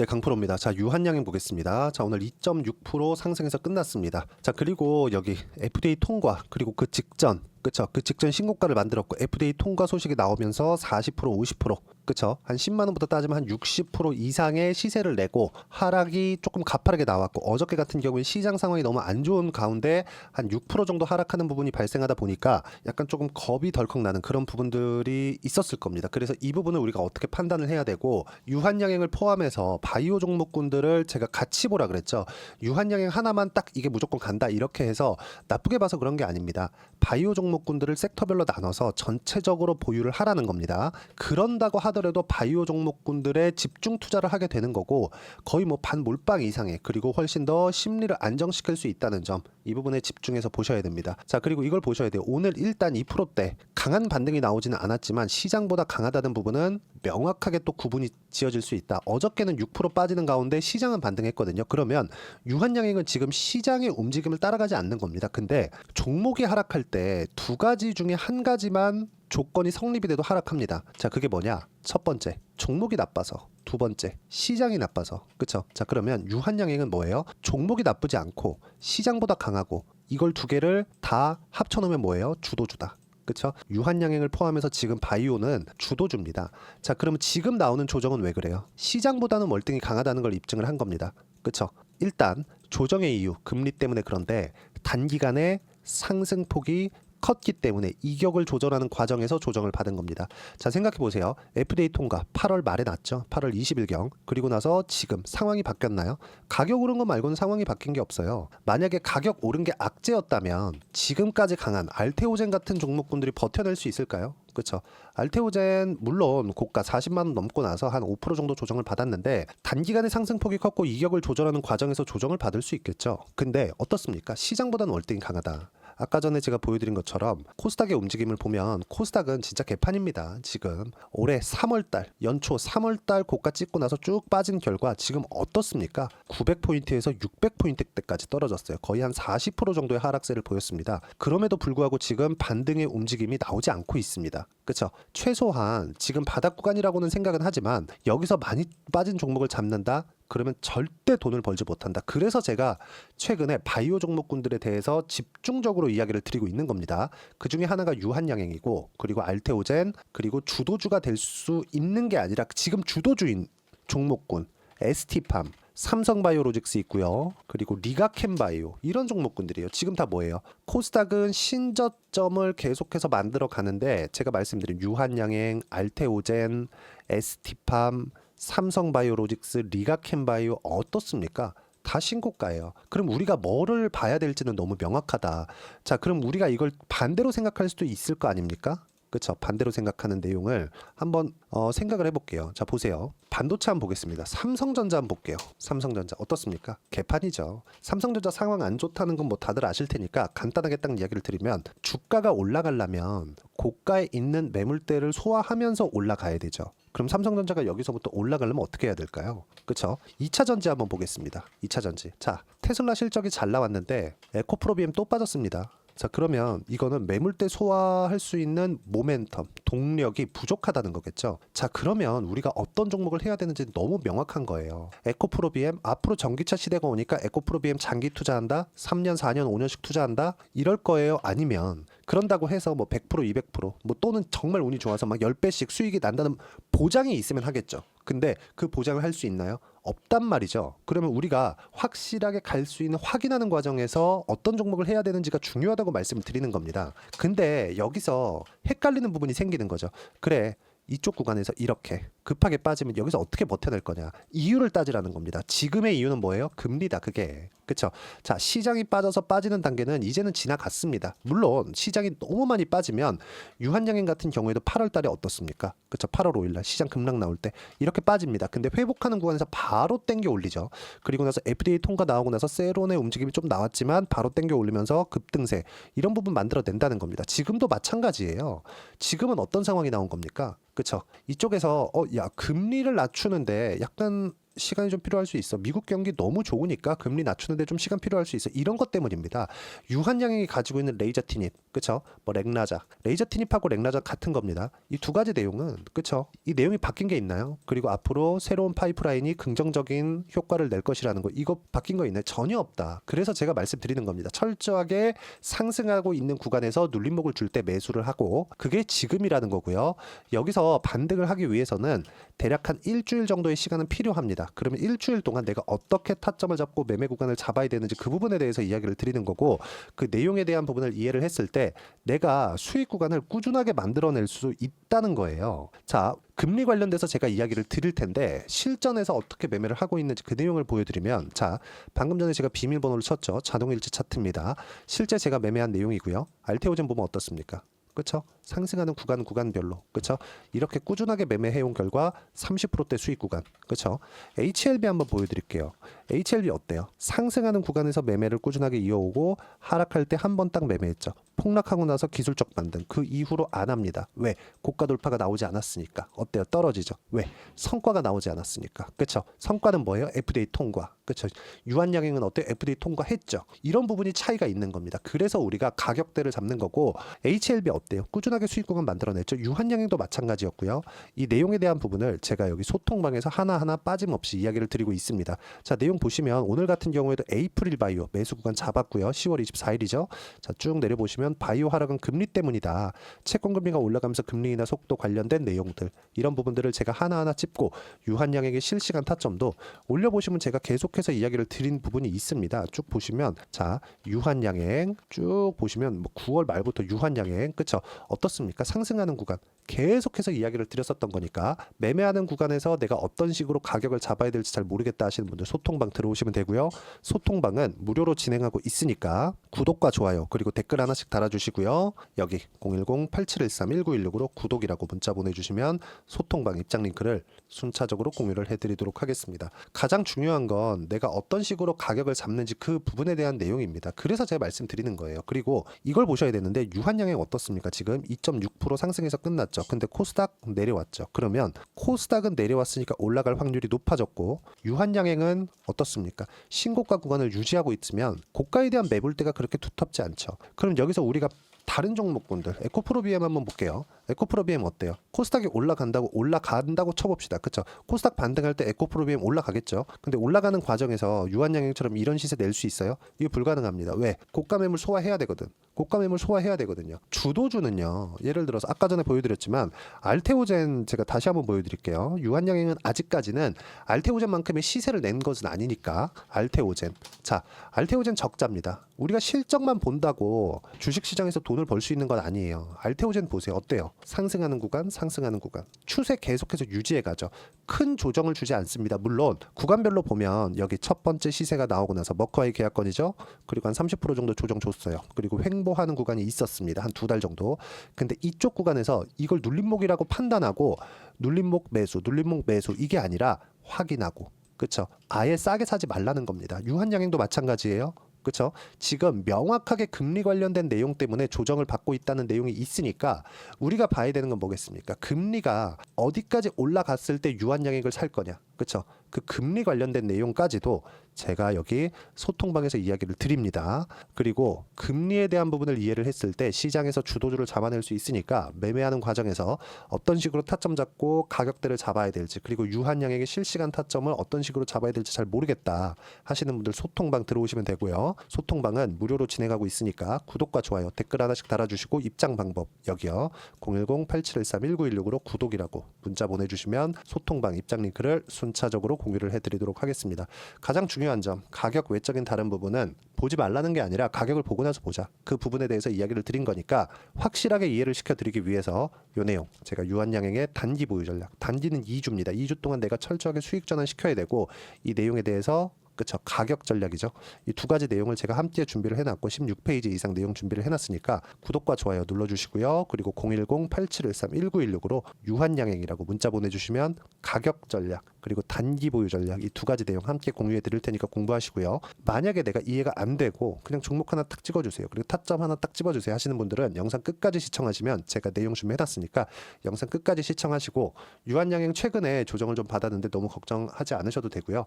네, 강프로입니다. 자, 유한양행 보겠습니다. 자, 오늘 2.6% 상승해서 끝났습니다. 자, 그리고 여기 FDA 통과, 그리고 그 직전, 그쵸? 그 직전 신고가를 만들었고 FDA 통과 소식이 나오면서 40%, 50%, 그쵸? 한 10만 원부터 따지면 한 60% 이상의 시세를 내고 하락이 조금 가파르게 나왔고, 어저께 같은 경우에 시장 상황이 너무 안 좋은 가운데 한 6% 정도 하락하는 부분이 발생하다 보니까 약간 조금 겁이 덜컥 나는 그런 부분들이 있었을 겁니다. 그래서 이 부분을 우리가 어떻게 판단을 해야 되고, 유한양행을 포함해서 바이오 종목군들을 제가 같이 보라 그랬죠. 유한양행 하나만 딱 이게 무조건 간다 이렇게 해서 나쁘게 봐서 그런 게 아닙니다. 바이오 종목군들을 섹터별로 나눠서 전체적으로 보유를 하라는 겁니다. 그런다고 하더라도 바이오 종목군들에 집중 투자를 하게 되는 거고, 거의 뭐 반몰빵 이상의, 그리고 훨씬 더 심리를 안정시킬 수 있다는 점, 이 부분에 집중해서 보셔야 됩니다. 자, 그리고 이걸 보셔야 돼요. 오늘 일단 2%대 강한 반등이 나오지는 않았지만 시장보다 강하다는 부분은 명확하게 또 구분이 지어질 수 있다. 어저께는 6% 빠지는 가운데 시장은 반등했거든요. 그러면 유한양행은 지금 시장의 움직임을 따라가지 않는 겁니다. 근데 종목이 하락할 때 두 가지 중에 한 가지만 조건이 성립이 돼도 하락합니다. 자, 그게 뭐냐? 첫 번째, 종목이 나빠서. 두 번째, 시장이 나빠서. 그쵸? 자, 그러면 유한양행은 뭐예요? 종목이 나쁘지 않고 시장보다 강하고, 이걸 두 개를 다 합쳐놓으면 뭐예요? 주도주다. 그쵸? 유한양행을 포함해서 지금 바이오는 주도주입니다. 자, 그러면 지금 나오는 조정은 왜 그래요? 시장보다는 월등히 강하다는 걸 입증을 한 겁니다. 그쵸? 일단 조정의 이유, 금리 때문에. 그런데 단기간에 상승폭이 컸기 때문에 이격을 조절하는 과정에서 조정을 받은 겁니다. 자, 생각해 보세요. FDA 통과 8월 말에 났죠. 8월 20일경. 그리고 나서 지금 상황이 바뀌었나요? 가격 오른 거 말고는 상황이 바뀐 게 없어요. 만약에 가격 오른 게 악재였다면 지금까지 강한 알테오젠 같은 종목군들이 버텨낼 수 있을까요? 그렇죠. 알테오젠 물론 고가 40만 원 넘고 나서 한 5% 정도 조정을 받았는데 단기간에 상승폭이 컸고 이격을 조절하는 과정에서 조정을 받을 수 있겠죠. 근데 어떻습니까? 시장보다는 월등히 강하다. 아까 전에 제가 보여드린 것처럼 코스닥의 움직임을 보면 코스닥은 진짜 개판입니다. 지금 올해 3월달, 연초 3월달 고가 찍고 나서 쭉 빠진 결과 지금 어떻습니까? 900포인트에서 600포인트대까지 떨어졌어요. 거의 한 40% 정도의 하락세를 보였습니다. 그럼에도 불구하고 지금 반등의 움직임이 나오지 않고 있습니다. 그렇죠? 최소한 지금 바닥 구간이라고는 생각은 하지만 여기서 많이 빠진 종목을 잡는다? 그러면 절대 돈을 벌지 못한다. 그래서 제가 최근에 바이오 종목군들에 대해서 집중적으로 이야기를 드리고 있는 겁니다. 그 중에 하나가 유한양행이고, 그리고 알테오젠, 그리고 주도주가 될 수 있는 게 아니라 지금 주도주인 종목군, ST팜, 삼성바이오로직스 있고요. 그리고 리가캠바이오, 이런 종목군들이에요. 지금 다 뭐예요? 코스닥은 신저점을 계속해서 만들어 가는데 제가 말씀드린 유한양행, 알테오젠, ST팜, 삼성바이오로직스, 리가캠바이오 어떻습니까? 다 신고가예요. 그럼 우리가 뭐를 봐야 될지는 너무 명확하다. 자, 그럼 우리가 이걸 반대로 생각할 수도 있을 거 아닙니까? 그렇죠. 반대로 생각하는 내용을 한번 생각을 해볼게요. 자, 보세요. 반도체 한번 보겠습니다. 삼성전자 한번 볼게요. 삼성전자 어떻습니까? 개판이죠. 삼성전자 상황 안 좋다는 건 뭐 다들 아실 테니까 간단하게 딱 이야기를 드리면, 주가가 올라가려면 고가에 있는 매물대를 소화하면서 올라가야 되죠. 그럼 삼성전자가 여기서부터 올라가려면 어떻게 해야 될까요? 그렇죠? 2차 전지 한번 보겠습니다. 2차 전지. 자, 테슬라 실적이 잘 나왔는데 에코프로비엠 또 빠졌습니다. 자, 그러면 이거는 매물대 소화할 수 있는 모멘텀, 동력이 부족하다는 거겠죠. 자, 그러면 우리가 어떤 종목을 해야 되는지 너무 명확한 거예요. 에코프로비엠, 앞으로 전기차 시대가 오니까 에코프로비엠 장기 투자한다? 3년, 4년, 5년씩 투자한다? 이럴 거예요? 아니면 그런다고 해서 뭐 100%, 200%, 뭐 또는 정말 운이 좋아서 막 10배씩 수익이 난다는 보장이 있으면 하겠죠. 근데 그 보장을 할 수 있나요? 없단 말이죠. 그러면 우리가 확실하게 갈 수 있는 확인하는 과정에서 어떤 종목을 해야 되는지가 중요하다고 말씀을 드리는 겁니다. 근데 여기서 헷갈리는 부분이 생기는 거죠. 그래, 이쪽 구간에서 이렇게 급하게 빠지면 여기서 어떻게 버텨낼 거냐, 이유를 따지라는 겁니다. 지금의 이유는 뭐예요? 금리다, 그게. 그쵸? 자, 시장이 빠져서 빠지는 단계는 이제는 지나갔습니다. 물론 시장이 너무 많이 빠지면 유한양행 같은 경우에도 8월 달에 어떻습니까? 그쵸? 8월 5일 날 시장 급락 나올 때 이렇게 빠집니다. 근데 회복하는 구간에서 바로 땡겨 올리죠. 그리고 나서 FDA 통과 나오고 나서 세론의 움직임이 좀 나왔지만 바로 땡겨 올리면서 급등세, 이런 부분 만들어낸다는 겁니다. 지금도 마찬가지예요. 지금은 어떤 상황이 나온 겁니까? 그쵸? 이쪽에서 야, 금리를 낮추는데 약간 시간이 좀 필요할 수 있어. 미국 경기 너무 좋으니까 금리 낮추는데 좀 시간 필요할 수 있어. 이런 것 때문입니다. 유한양행이 가지고 있는 레이저 티닙, 그쵸? 뭐 렉라자, 레이저 티닙하고 렉라자 같은 겁니다. 이 두 가지 내용은, 그쵸? 이 내용이 바뀐 게 있나요? 그리고 앞으로 새로운 파이프라인이 긍정적인 효과를 낼 것이라는 거, 이거 바뀐 거 있나요? 전혀 없다. 그래서 제가 말씀드리는 겁니다. 철저하게 상승하고 있는 구간에서 눌림목을 줄 때 매수를 하고, 그게 지금이라는 거고요. 여기서 반등을 하기 위해서는 대략 한 일주일 정도의 시간은 필요합니다. 그러면 일주일 동안 내가 어떻게 타점을 잡고 매매 구간을 잡아야 되는지 그 부분에 대해서 이야기를 드리는 거고, 그 내용에 대한 부분을 이해를 했을 때 내가 수익 구간을 꾸준하게 만들어낼 수 있다는 거예요. 자, 금리 관련돼서 제가 이야기를 드릴 텐데 실전에서 어떻게 매매를 하고 있는지 그 내용을 보여드리면, 자, 방금 전에 제가 비밀번호를 쳤죠. 자동일치 차트입니다. 실제 제가 매매한 내용이고요. 알테오젠 보면 어떻습니까? 그쵸? 상승하는 구간별로, 그쵸? 이렇게 꾸준하게 매매해온 결과 30%대 수익 구간, 그쵸? HLB 한번 보여드릴게요. HLB 어때요? 상승하는 구간에서 매매를 꾸준하게 이어오고 하락할 때 한 번 딱 매매했죠. 폭락하고 나서 기술적 반등, 그 이후로 안 합니다. 왜? 고가 돌파가 나오지 않았으니까. 어때요? 떨어지죠. 왜? 성과가 나오지 않았으니까. 그쵸? 성과는 뭐예요? FDA 통과, 그쵸? 유한양행은 어때요? FDA 통과했죠. 이런 부분이 차이가 있는 겁니다. 그래서 우리가 가격대를 잡는 거고, HLB 어때요? 꾸준하게 수익 구간 만들어냈죠. 유한양행도 마찬가지였고요. 이 내용에 대한 부분을 제가 여기 소통방에서 하나하나 빠짐없이 이야기를 드리고 있습니다. 자, 내용 보시면 오늘 같은 경우에도 에이프릴 바이오 매수 구간 잡았고요. 10월 24일이죠. 자, 쭉 내려보시면 바이오 하락은 금리 때문이다. 채권 금리가 올라가면서 금리 인하 속도 관련된 내용들, 이런 부분들을 제가 하나하나 짚고 유한양행의 실시간 타점도 올려보시면 제가 계속해서 이야기를 드린 부분이 있습니다. 쭉 보시면, 자, 유한양행 쭉 보시면 뭐 9월 말부터 유한양행, 그쵸? 어떻습니까? 상승하는 구간 계속해서 이야기를 드렸었던 거니까, 매매하는 구간에서 내가 어떤 식으로 가격을 잡아야 될지 잘 모르겠다 하시는 분들 소통방 들어오시면 되고요. 소통방은 무료로 진행하고 있으니까 구독과 좋아요 그리고 댓글 하나씩 달아주시고요. 여기 010-8713-1916으로 구독이라고 문자 보내주시면 소통방 입장 링크를 순차적으로 공유를 해드리도록 하겠습니다. 가장 중요한 건 내가 어떤 식으로 가격을 잡는지 그 부분에 대한 내용입니다. 그래서 제가 말씀드리는 거예요. 그리고 이걸 보셔야 되는데, 유한양행 어떻습니까? 지금 2.6% 상승해서 끝났죠. 근데 코스닥 내려왔죠. 그러면 코스닥은 내려왔으니까 올라갈 확률이 높아졌고, 유한양행은 어떻습니까? 신고가 구간을 유지하고 있으면 고가에 대한 매물대가 그렇게 두텁지 않죠. 그럼 여기서 우리가 다른 종목군들, 에코프로비엠 한번 볼게요. 에코프로비엠 어때요? 코스닥이 올라간다고 쳐봅시다. 그쵸? 코스닥 반등할 때 에코프로비엠 올라가겠죠. 근데 올라가는 과정에서 유한양행처럼 이런 시세 낼 수 있어요? 이거 불가능합니다. 왜? 고가 매물 소화해야 되거든. 고가 매물 소화해야 되거든요. 주도주는요, 예를 들어서 아까 전에 보여드렸지만 알테오젠 제가 다시 한번 보여드릴게요. 유한양행은 아직까지는 알테오젠만큼의 시세를 낸 것은 아니니까. 알테오젠, 자, 알테오젠 적자입니다. 우리가 실적만 본다고 주식시장에서 돈을 벌 수 있는 건 아니에요. 알테오젠 보세요. 어때요? 상승하는 구간, 상승하는 구간, 추세 계속해서 유지해 가죠. 큰 조정을 주지 않습니다. 물론 구간별로 보면 여기 첫 번째 시세가 나오고 나서 머커와의 계약건이죠. 그리고 한 30% 정도 조정 줬어요. 그리고 횡보하는 구간이 있었습니다. 한 2달 정도. 근데 이쪽 구간에서 이걸 눌림목이라고 판단하고 눌림목 매수, 눌림목 매수, 이게 아니라 확인하고, 그쵸? 아예 싸게 사지 말라는 겁니다. 유한양행도 마찬가지예요. 그렇죠? 지금 명확하게 금리 관련된 내용 때문에 조정을 받고 있다는 내용이 있으니까 우리가 봐야 되는 건 뭐겠습니까? 금리가 어디까지 올라갔을 때 유한양행을 살 거냐, 그렇죠? 그 금리 관련된 내용까지도 제가 여기 소통방에서 이야기를 드립니다. 그리고 금리에 대한 부분을 이해를 했을 때 시장에서 주도주를 잡아낼 수 있으니까 매매하는 과정에서 어떤 식으로 타점 잡고 가격대를 잡아야 될지, 그리고 유한양행의 실시간 타점을 어떤 식으로 잡아야 될지 잘 모르겠다 하시는 분들 소통방 들어오시면 되고요. 소통방은 무료로 진행하고 있으니까 구독과 좋아요, 댓글 하나씩 달아주시고 입장 방법 여기요. 010-8713-1916으로 구독이라고 문자 보내주시면 소통방 입장 링크를 순차적으로 공유를 해드리도록 하겠습니다. 가장 중요한 점, 가격 외적인 다른 부분은 보지 말라는 게 아니라 가격을 보고 나서 보자. 그 부분에 대해서 이야기를 드린 거니까 확실하게 이해를 시켜드리기 위해서 요 내용, 제가 유한양행의 단기 보유 전략, 단기는 2주입니다. 2주 동안 내가 철저하게 수익 전환 시켜야 되고, 이 내용에 대해서, 그쵸, 가격 전략이죠. 이 두 가지 내용을 제가 함께 준비를 해놨고 16페이지 이상 내용 준비를 해놨으니까 구독과 좋아요 눌러주시고요. 그리고 010-8713-1916으로 유한양행이라고 문자 보내주시면 가격 전략, 그리고 단기 보유 전략, 이 두 가지 내용 함께 공유해 드릴 테니까 공부하시고요. 만약에 내가 이해가 안 되고 그냥 종목 하나 딱 찍어주세요, 그리고 타점 하나 딱 집어주세요 하시는 분들은 영상 끝까지 시청하시면 제가 내용 준비해놨으니까 영상 끝까지 시청하시고, 유한양행 최근에 조정을 좀 받았는데 너무 걱정하지 않으셔도 되고요.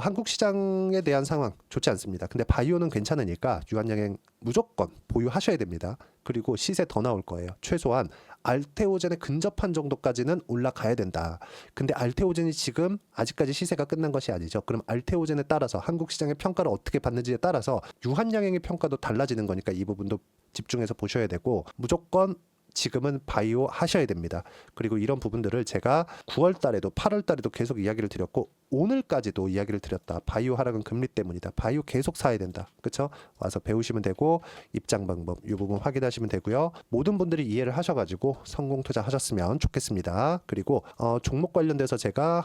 한국 시장에 대한 상황 좋지 않습니다. 근데 바이오는 괜찮으니까 유한양행 무조건 보유하셔야 됩니다. 그리고 시세 더 나올 거예요. 최소한 알테오젠에 근접한 정도까지는 올라가야 된다. 근데 알테오젠이 지금 아직까지 시세가 끝난 것이 아니죠. 그럼 알테오젠에 따라서 한국 시장의 평가를 어떻게 받는지에 따라서 유한양행의 평가도 달라지는 거니까 이 부분도 집중해서 보셔야 되고, 무조건 지금은 바이오 하셔야 됩니다. 그리고 이런 부분들을 제가 9월 달에도 8월 달에도 계속 이야기를 드렸고, 오늘까지도 이야기를 드렸다. 바이오 하락은 금리 때문이다. 바이오 계속 사야 된다. 그렇죠? 와서 배우시면 되고, 입장 방법 이 부분 확인하시면 되고요. 모든 분들이 이해를 하셔가지고 성공 투자하셨으면 좋겠습니다. 그리고 종목 관련돼서 제가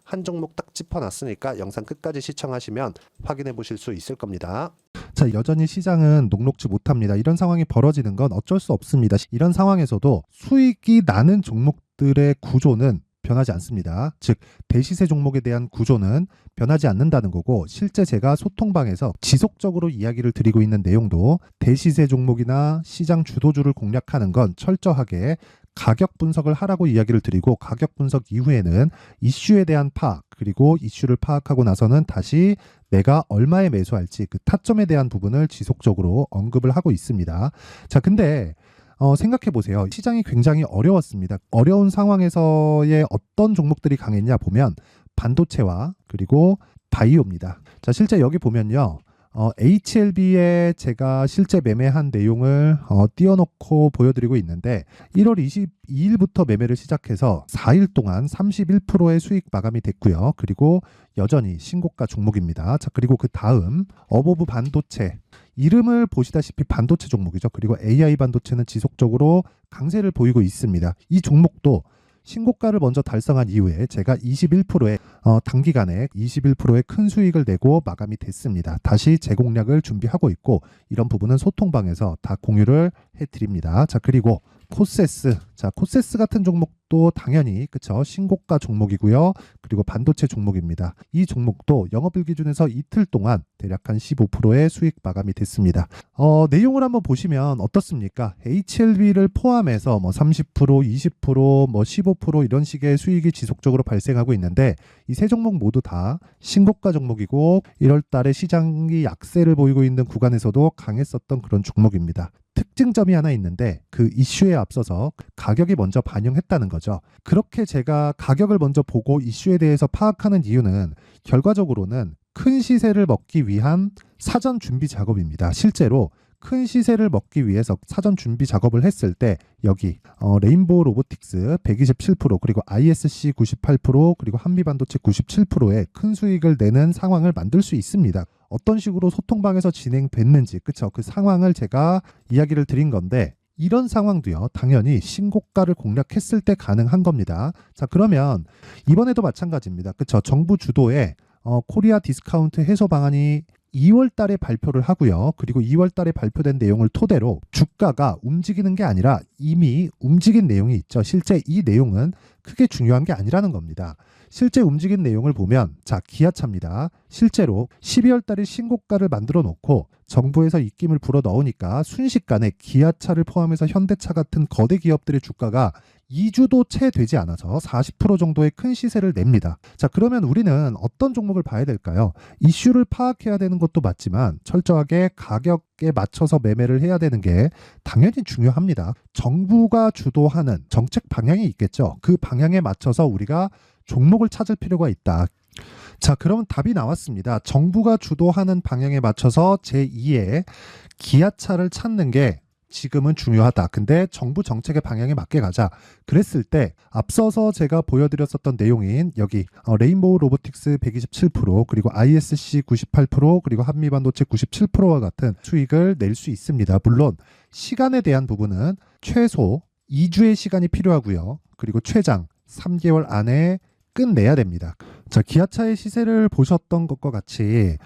한 종목 딱 짚어놨으니까 영상 끝까지 시청하시면 확인해 보실 수 있을 겁니다. 자, 여전히 시장은 녹록지 못합니다. 이런 상황이 벌어지는 건 어쩔 수 없습니다. 이런 상황에서도 수익이 나는 종목들의 구조는 변하지 않습니다. 즉, 대시세 종목에 대한 구조는 변하지 않는다는 거고, 실제 제가 소통방에서 지속적으로 이야기를 드리고 있는 내용도 대시세 종목이나 시장 주도주를 공략하는 건 철저하게 가격 분석을 하라고 이야기를 드리고, 가격 분석 이후에는 이슈에 대한 파악, 그리고 이슈를 파악하고 나서는 다시 내가 얼마에 매수할지 그 타점에 대한 부분을 지속적으로 언급을 하고 있습니다. 자, 근데 생각해 보세요. 시장이 굉장히 어려웠습니다. 어려운 상황에서의 어떤 종목들이 강했냐 보면 반도체와 그리고 바이오입니다. 자, 실제 여기 보면요. HLB에 제가 실제 매매한 내용을 띄워놓고 보여드리고 있는데, 1월 22일부터 매매를 시작해서 4일 동안 31%의 수익 마감이 됐고요. 그리고 여전히 신고가 종목입니다. 자, 그리고 그 다음 어보브 반도체, 이름을 보시다시피 반도체 종목이죠. 그리고 AI 반도체는 지속적으로 강세를 보이고 있습니다. 이 종목도 신고가를 먼저 달성한 이후에 제가 21%의 단기간에 21%의 큰 수익을 내고 마감이 됐습니다. 다시 재공략을 준비하고 있고, 이런 부분은 소통방에서 다 공유를 해드립니다. 자, 그리고 코세스. 자, 코세스 같은 종목도 당연히 그쵸, 신고가 종목이고요. 그리고 반도체 종목입니다. 이 종목도 영업일 기준에서 이틀 동안 대략 한 15%의 수익 마감이 됐습니다. 내용을 한번 보시면 어떻습니까? HLB를 포함해서 30%, 20%, 15% 이런 식의 수익이 지속적으로 발생하고 있는데, 이 세 종목 모두 다 신고가 종목이고, 1월 달에 시장이 약세를 보이고 있는 구간에서도 강했었던 그런 종목입니다. 특징점이 하나 있는데, 그 이슈에 앞서서 가격이 먼저 반영했다는 거죠. 그렇게 제가 가격을 먼저 보고 이슈에 대해서 파악하는 이유는 결과적으로는 큰 시세를 먹기 위한 사전 준비 작업입니다. 실제로 큰 시세를 먹기 위해서 사전 준비 작업을 했을 때 여기 레인보우 로보틱스 127%, 그리고 ISC 98%, 그리고 한미반도체 97%의 큰 수익을 내는 상황을 만들 수 있습니다. 어떤 식으로 소통방에서 진행됐는지, 그쵸? 그 상황을 제가 이야기를 드린 건데, 이런 상황도요, 당연히 신고가를 공략했을 때 가능한 겁니다. 자, 그러면 이번에도 마찬가지입니다. 그쵸? 정부 주도의 코리아 디스카운트 해소 방안이 2월 달에 발표를 하고요. 그리고 2월 달에 발표된 내용을 토대로 주가가 움직이는 게 아니라 이미 움직인 내용이 있죠. 실제 이 내용은 크게 중요한 게 아니라는 겁니다. 실제 움직인 내용을 보면, 자, 기아차입니다. 실제로 12월 달에 신고가를 만들어 놓고 정부에서 입김을 불어 넣으니까 순식간에 기아차를 포함해서 현대차 같은 거대 기업들의 주가가 2주도 채 되지 않아서 40% 정도의 큰 시세를 냅니다. 자, 그러면 우리는 어떤 종목을 봐야 될까요? 이슈를 파악해야 되는 것도 맞지만 철저하게 가격에 맞춰서 매매를 해야 되는 게 당연히 중요합니다. 정부가 주도하는 정책 방향이 있겠죠. 그 방향에 맞춰서 우리가 종목을 찾을 필요가 있다. 자, 그러면 답이 나왔습니다. 정부가 주도하는 방향에 맞춰서 제2의 기아차를 찾는 게 지금은 중요하다. 근데 정부 정책의 방향에 맞게 가자. 그랬을 때 앞서서 제가 보여드렸었던 내용인 여기 레인보우 로보틱스 127%, 그리고 ISC 98%, 그리고 한미반도체 97%와 같은 수익을 낼 수 있습니다. 물론 시간에 대한 부분은 최소 2주의 시간이 필요하고요. 그리고 최장 3개월 안에 끝내야 됩니다. 자, 기아차의 시세를 보셨던 것과 같이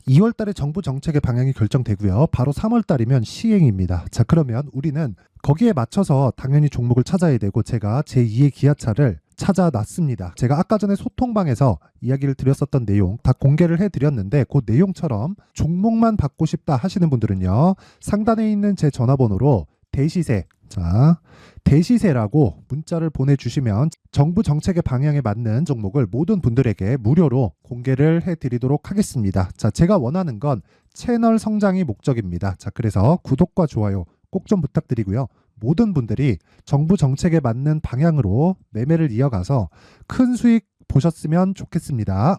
2월 달에 정부 정책의 방향이 결정되고요. 바로 3월 달이면 시행입니다. 자, 그러면 우리는 거기에 맞춰서 당연히 종목을 찾아야 되고, 제가 제2의 기아차를 찾아놨습니다. 제가 아까 전에 소통방에서 이야기를 드렸었던 내용 다 공개를 해드렸는데 그 내용처럼 종목만 받고 싶다 하시는 분들은요. 상단에 있는 제 전화번호로 대시세, 자, 대시세라고 문자를 보내주시면 정부 정책의 방향에 맞는 종목을 모든 분들에게 무료로 공개를 해드리도록 하겠습니다. 자, 제가 원하는 건 채널 성장이 목적입니다. 자, 그래서 구독과 좋아요 꼭 좀 부탁드리고요. 모든 분들이 정부 정책에 맞는 방향으로 매매를 이어가서 큰 수익 보셨으면 좋겠습니다.